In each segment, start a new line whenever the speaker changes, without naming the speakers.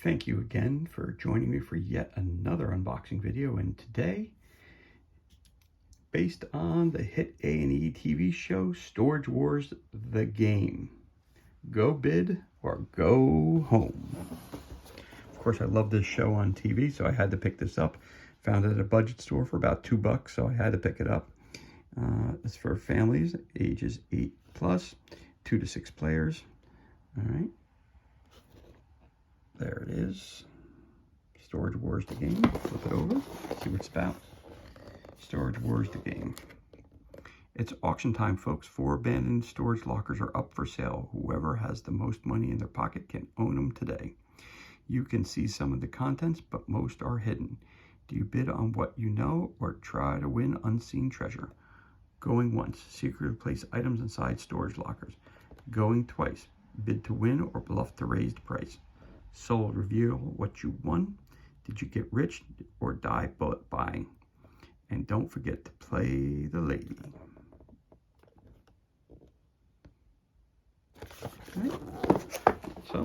Thank you again for joining me for yet another unboxing video, and today, based on the hit A&E TV show Storage Wars the Game. Go bid or go home. Of course, I love this show on TV, so I had to pick this up. Found it at a budget store for about $2, so I had to pick it up. It's for families, ages 8 plus, 2 to 6 players. All right. There it is. Storage Wars the Game. Flip it over, see what it's about. Storage Wars the Game. It's auction time, folks. 4 abandoned storage lockers are up for sale. Whoever has the most money in their pocket can own them today. You can see some of the contents, but most are hidden. Do you bid on what you know or try to win unseen treasure? Going once, secretly place items inside storage lockers. Going twice, bid to win or bluff to raise the price. Sold, reveal what you won. Did you get rich or die bullet buying? And don't forget to play the lady. Okay. So,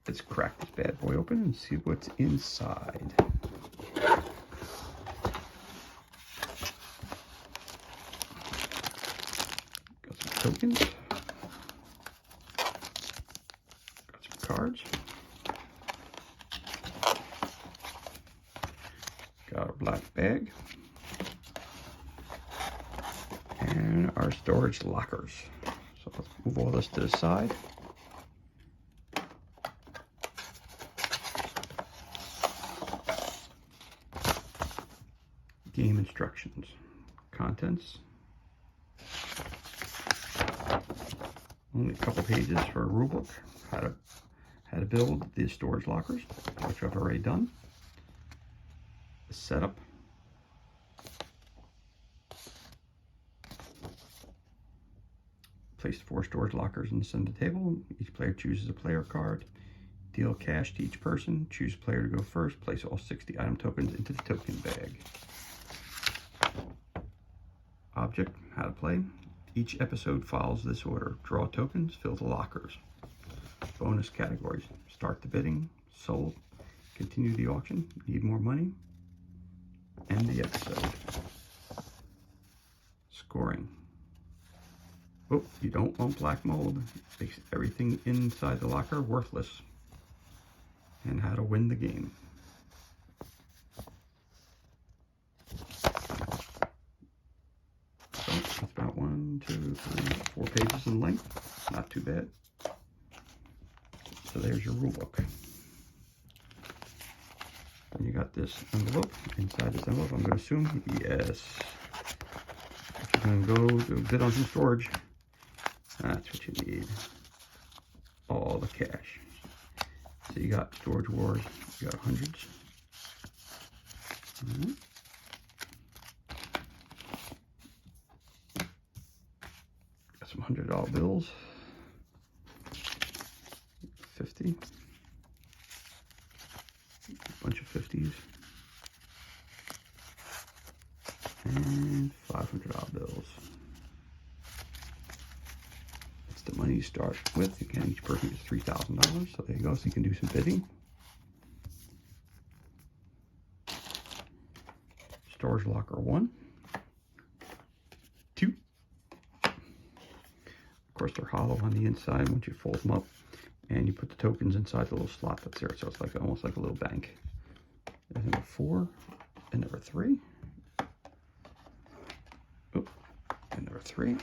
let's crack this bad boy open and see what's inside. Got some tokens. Got some cards. Got a black bag. And our storage lockers. So let's move all this to the side. Game instructions. Contents. Only a couple pages for a rule book. How to build the storage lockers, which I've already done. The setup. Place 4 storage lockers in the center table. Each player chooses a player card. Deal cash to each person. Choose player to go first. Place all 60 item tokens into the token bag. Object, how to play. Each episode follows this order. Draw tokens, fill the lockers. Bonus categories. Start the bidding, sold, continue the auction, need more money, end the episode. Scoring. Oh, you don't want black mold. Makes everything inside the locker worthless. And how to win the game. So it's about 1, 2, 3, 4 pages in length. Not too bad. So there's your rule book. And you got this envelope. Inside this envelope, I'm going to assume, yes, if you're going to go do a bid on some storage, that's what you need. All the cash. So you got Storage Wars, you got hundreds. Got some $100 bills. 50. A bunch of 50s. And $500 bills. That's the money you start with. Again, each person gets $3,000. So there you go. So you can do some bidding. Storage locker 1. 2. Of course, they're hollow on the inside once you fold them up. And you put the tokens inside the little slot that's there. So it's like almost like a little bank. There's number 4 and number 3. Oh, and number 3.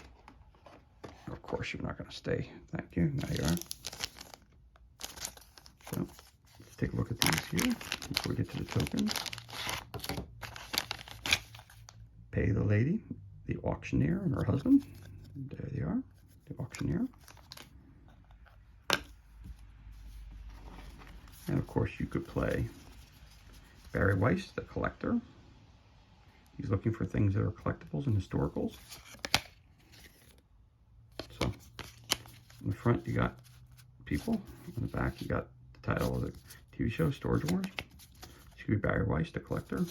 Of course, you're not going to stay. Thank you. Now you are. So let's take a look at these here before we get to the tokens. Pay the lady, the auctioneer, and her husband. There they are, the auctioneer. And of course, you could play Barry Weiss, the collector. He's looking for things that are collectibles and historicals. So, in the front, you got people. In the back, you got the title of the TV show, Storage Wars. This could be Barry Weiss, the collector.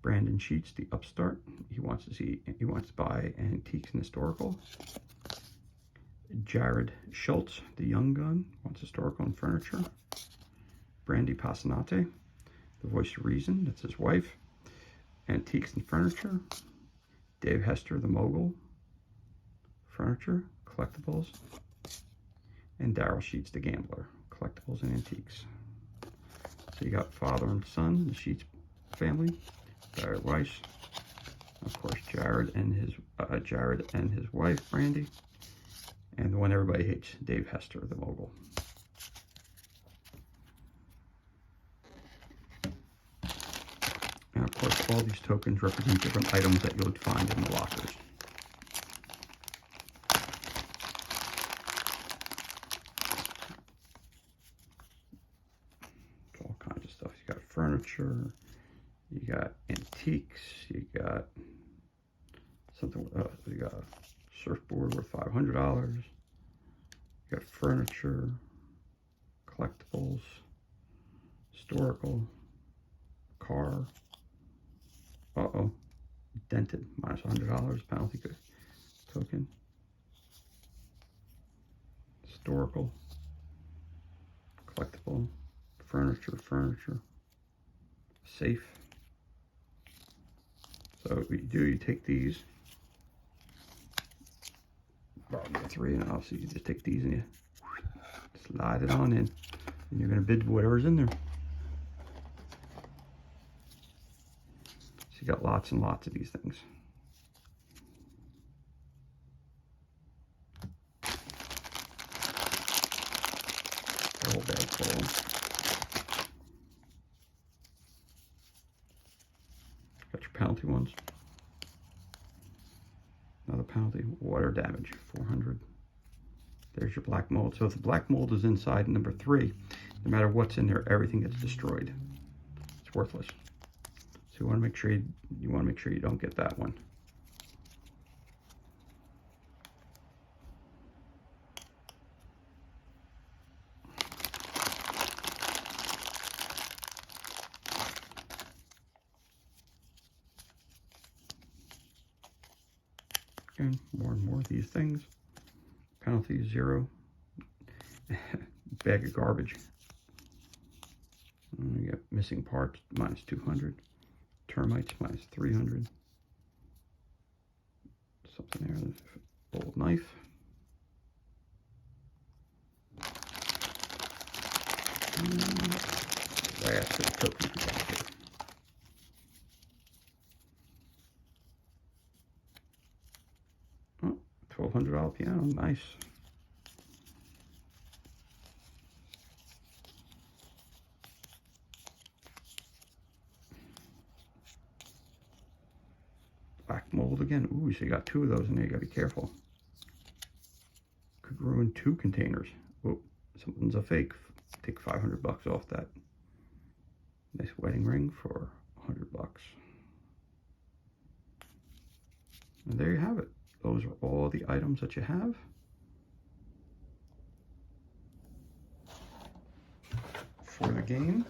Brandon Sheets, the upstart. He wants to buy antiques and historical. Jared Schultz, the young gun, wants historical and furniture. Brandy Passanante, the voice of reason, that's his wife. Antiques and furniture. Dave Hester, the mogul, furniture, collectibles. And Daryl Sheets, the gambler, collectibles and antiques. So you got father and son, the Sheets family. Barry Weiss, of course, Jared and his wife Brandy, and the one everybody hates, Dave Hester, the mogul. And of course, all these tokens represent different items that you would find in the lockers. All kinds of stuff. You got furniture, you got antiques, you got something. You got a surfboard worth $500. You got furniture, collectibles, historical, car. Dented, minus $100 penalty token. Historical, collectible, furniture, safe. So what you do, you take these, probably 3 now, so you just take these and you slide it on in, and you're going to bid whatever's in there. So you got lots and lots of these things. A whole bag full. Got your penalty ones. Another penalty, water damage, 400. There's your black mold. So if the black mold is inside number 3, no matter what's in there, everything gets destroyed. It's worthless. So you want to make sure you don't get that one. Again, more and more of these things. Penalty 0. Bag of garbage. And you got missing parts, minus 200. Termites, minus 300. Something there, old knife. Last of the tokens we got here. Oh, $1,200 piano, nice. Black mold again. Ooh, so you got 2 of those in there. You gotta be careful. Could ruin 2 containers. Oh, something's a fake. Take $500 off that. Nice wedding ring for $100. And there you have it. Those are all the items that you have. For the game.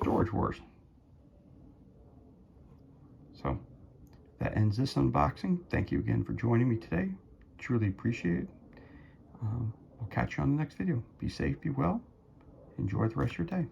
Storage Wars. So that ends this unboxing. Thank you again for joining me today. Truly appreciate it. I'll catch you on the next video. Be safe, be well. Enjoy the rest of your day.